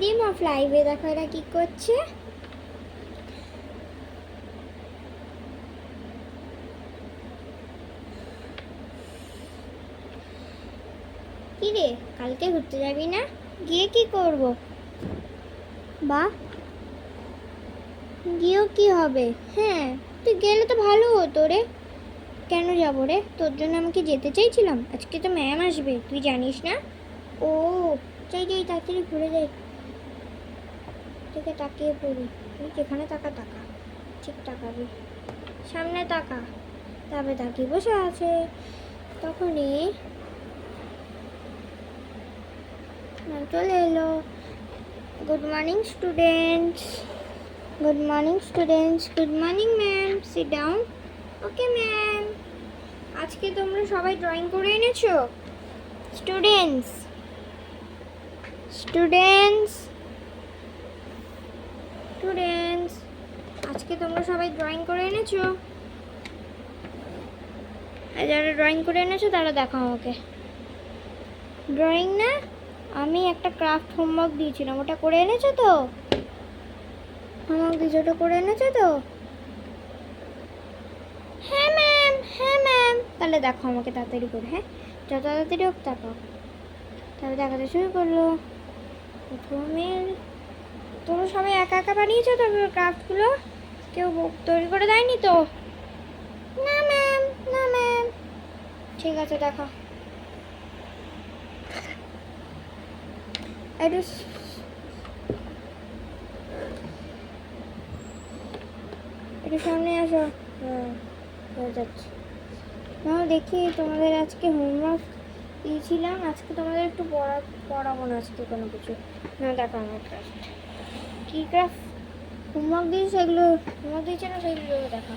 দিদিমা ফ্লাইওয়ে দেখো এরা কি করছে। কি রে, কালকে ঘুরতে যাবি না? গিয়ে কি করব? বা গিয়েও কি হবে? হ্যাঁ, তুই গেলে তো ভালো হতো রে। কেন যাবো রে? তোর জন্য আমাকে যেতে চাইছিলাম। আজকে তো ম্যাম আসবে, তুই জানিস না? ও, যাই যাই তাড়াতাড়ি ঘুরে যাই। থেকে তাকিয়ে পড়ি। তুই যেখানে তাকা তাকা, ঠিক তাকাবি, সামনে তাকা। তবে তাকিয়ে বসে আছে। তখনই ম্যাম চলে এলো। Good morning students, good morning students, good morning ma'am, sit down. Okay ma'am. আজকে তোমরা সবাই ড্রয়িং করে এনেছো? স্টুডেন্টস, স্টুডেন্টস, স্টুডেন্টস, আজকে তোমরা সবাই ড্রয়িং করে এনেছো? আর যারা ড্রয়িং করে এনেছো তারা দেখাও আমাকে। ড্রয়িং না, আমি একটা ক্রাফট হোমওয়ার্ক দিয়েছিলাম, ওটা করে এনেছো তো? হোমওয়ার্ক দিয়েছো, ওটা করে এনেছো তো? হ্যাঁ ম্যাম, হ্যাঁ ম্যাম। তাহলে দেখো আমাকে তাড়াতাড়ি করে। হ্যাঁ, যত তাড়াতাড়ি হোক তাকাও। তাহলে দেখাতে শুরু করলো। প্রথমে তোমরা সবাই একা একা বানিয়েছো তো ক্রাফটগুলো? কেউ তৈরি করে দেয়নি তো? না ম্যাম, না ম্যাম। ঠিক আছে, দেখো। একটু একটু সামনে আসো। হ্যাঁ, হয়ে যাচ্ছে। না দেখি তোমাদের আজকে হোমওয়ার্ক দিয়েছিলাম, আজকে তোমাদের একটু পড়াবো না আজকে কোনো কিছু। না দেখো আমার ক্রাফট, কী ক্রাফট হোমওয়ার্ক দিয়েছি, সেগুলো হোমওয়ার্ক দিয়েছে না সেগুলো দেখো।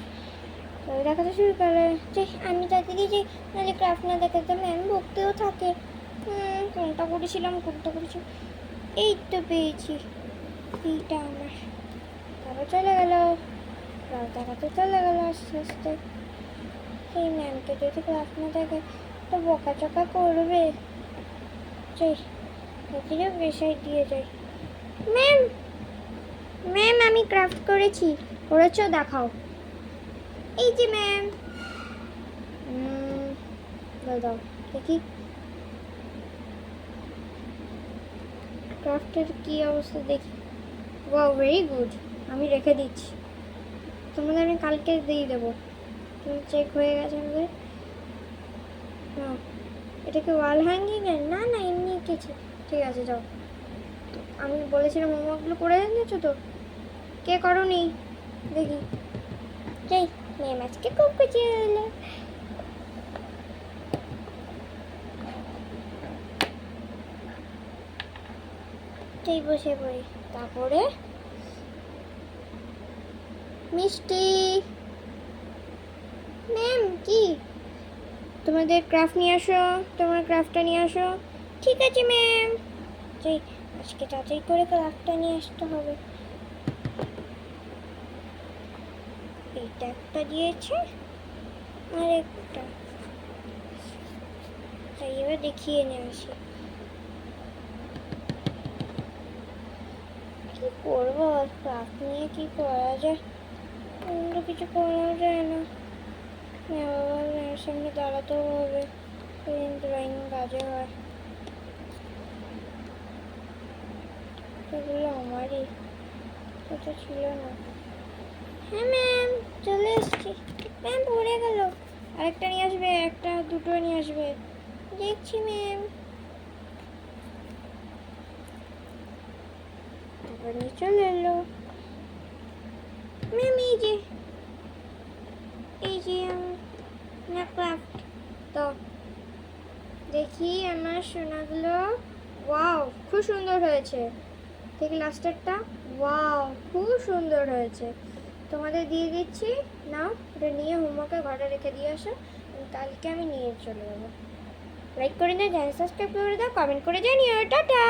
তবে দেখাতে শুরু করে যে আমি তাড়াতাড়ি যে, নাহলে ক্রাফট না দেখাতে ম্যাম বকতেও থাকে। কোনটা করেছিলাম, কোনটা করেছিলাম, এই তো পেয়েছি, এইটা আমার। তারপর চলে গেল, দেখাতে চলে গেল আস্তে আস্তে। সেই ম্যামকে যদি ক্লাস না থাকে তো বকাচকা করবে। যাই, তাড়াতাড়ি বেশাই দিয়ে যাই। ম্যাম, ম্যাম আমি ক্রাফট করেছি। করেছো? দেখাও। এই যে ম্যাম। দাও দাও দেখি ক্রাফটের কি অবস্থা দেখি। Wow, very good. আমি রেখে দিচ্ছি, তোমাদের আমি কালকে দিয়ে দেবো। তুমি চেক হয়ে গেছে আমাদের। না, এটা কি ওয়াল হ্যাঙ্গিং এর? না না, এমনি এঁকেছি। ঠিক আছে যাও। আমি বলেছিলাম হোমওয়ার্কগুলো করে এনেছো তো? কে করোনি দেখি। যাই, ম্যাম আজকে খুব খুশি হলো। যাই বসে পড়ি। তারপরে মিষ্টি। ম্যাম কি? তোমাদের ক্রাফট নিয়ে আসো, তোমার ক্রাফটটা নিয়ে আসো। ঠিক আছে ম্যাম। যাই, আজকে তাড়াতাড়ি করে ক্রাফটটা নিয়ে আসতে হবে। এইটা একটা দিয়েছে, আর একটা। তাই এবার দেখিয়ে নিয়ে আসি কি করবো। ক্রাফট নিয়ে কি করা যায়? অন্য কিছু করা যায় না। বাবা ম্যামের সামনে দাঁড়াতেও হবে, ড্রয়িং বাজে হয়। সেগুলো আমারই, সেটা ছিল না। হ্যাঁ ম্যাম, চলে এসছি। ম্যাম পড়ে গেল, আরেকটা নিয়ে আসবে, একটা দুটো নিয়ে আসবে। দেখছি ম্যাম। তারপর নিয়ে চলে এলো। ম্যাম এই যে, এই যে আমার ক্রাফট। তো দেখি আমার সোনাগুলো। ওয়াও, খুব সুন্দর হয়েছে। দেখি লাস্টেরটা। ওয়াও, খুব সুন্দর হয়েছে। তোমাদের দিয়ে দিচ্ছি, নাও এটা নিয়ে হোমওয়ার্কে ঘরে রেখে দিয়ে আসো। কালকে আমি নিয়ে চলে যাবো। লাইক করে দাও, চ্যানেল সাবস্ক্রাইব করে দাও, কমেন্ট করে জানিও। টাটা।